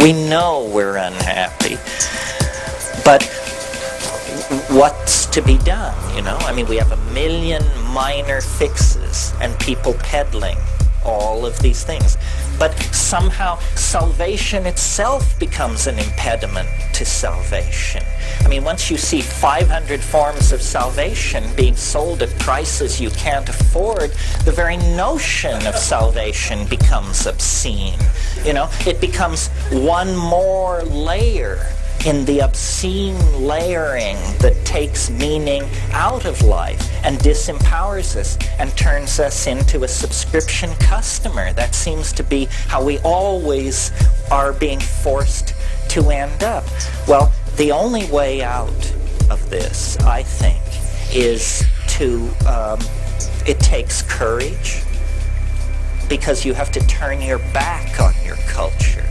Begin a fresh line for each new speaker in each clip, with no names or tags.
We know we're unhappy. But what's to be done, you know? I mean, we have 1 million minor fixes and people peddling all of these things. But somehow salvation itself becomes an impediment to salvation. I mean, once you see 500 forms of salvation being sold at prices you can't afford, the very notion of salvation becomes obscene. You know, it becomes one more layer in the obscene layering that takes meaning out of life and disempowers us and turns us into a subscription customer. That seems to be how we always are being forced to end up. Well, the only way out of this, I think, is to, it takes courage, because you have to turn your back on your culture.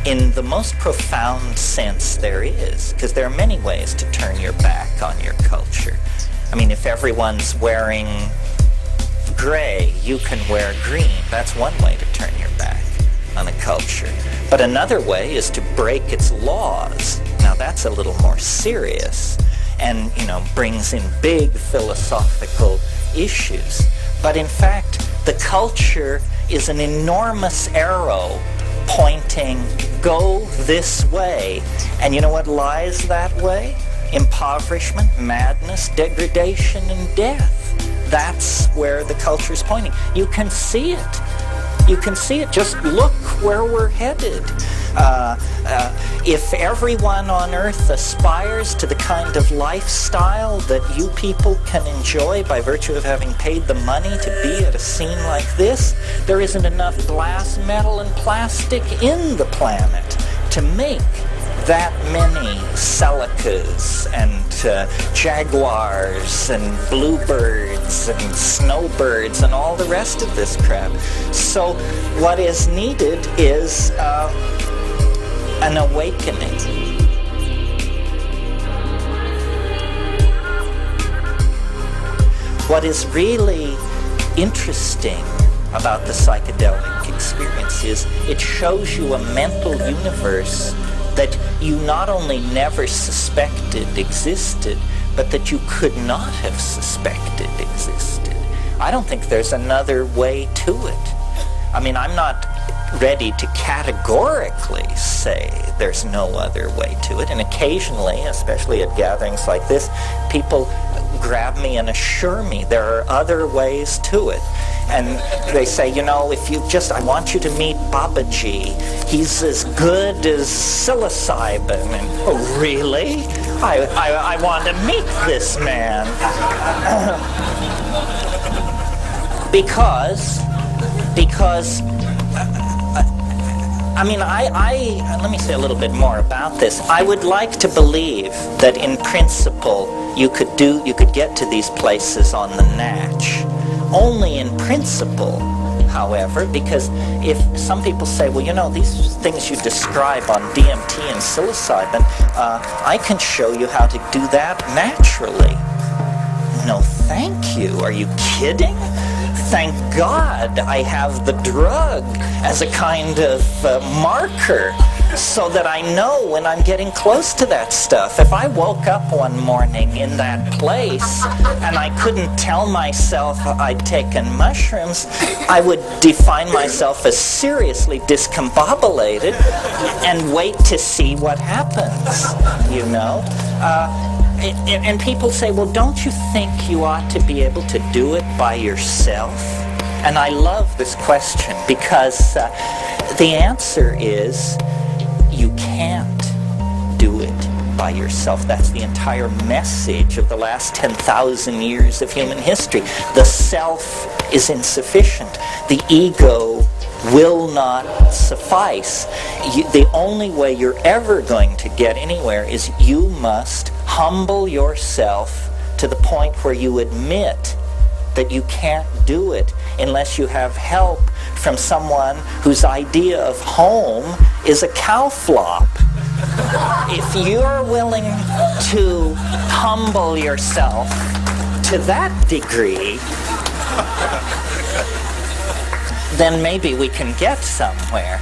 In the most profound sense there is, because there are many ways to turn your back on your culture. I mean, if everyone's wearing gray, you can wear green. That's one way to turn your back on a culture. But another way is to break its laws. Now that's a little more serious and, you know, brings in big philosophical issues. But in fact, the culture is an enormous arrow pointing, go this way. And you know what lies that way? Impoverishment, madness, degradation, and death. That's where the culture is pointing. You can see it. You can see it. Just look where we're headed. If everyone on earth aspires to the kind of lifestyle that you people can enjoy by virtue of having paid the money to be at a scene like this, there isn't enough glass, metal, and plastic in the planet to make that many Celicas and jaguars and bluebirds and snowbirds and all the rest of this crap. So what is needed is an awakening. What is really interesting about the psychedelic experience is it shows you a mental universe that you not only never suspected existed, but that you could not have suspected existed. I don't think there's another way to it. I mean, I'm not ready to categorically say there's no other way to it, and occasionally, especially at gatherings like this, people grab me and assure me there are other ways to it. And they say, you know, if you just, I want you to meet Babaji. He's as good as psilocybin. And, oh, really? I want to meet this man. because, I mean, let me say a little bit more about this. I would like to believe that in principle you could get to these places on the natch. Only in principle, however, because if some people say, well, you know, these things you describe on DMT and psilocybin, I can show you how to do that naturally. No, thank you. Are you kidding? Thank God I have the drug as a kind of marker so that I know when I'm getting close to that stuff. If I woke up one morning in that place and I couldn't tell myself I'd taken mushrooms, I would define myself as seriously discombobulated and wait to see what happens, you know? And people say, well, don't you think you ought to be able to do it by yourself? And I love this question because the answer is you can't do it by yourself. That's the entire message of the last 10,000 years of human history. The self is insufficient. The ego will not suffice. The only way you're ever going to get anywhere is you must humble yourself to the point where you admit that you can't do it unless you have help from someone whose idea of home is a cow flop. If you're willing to humble yourself to that degree, then maybe we can get somewhere.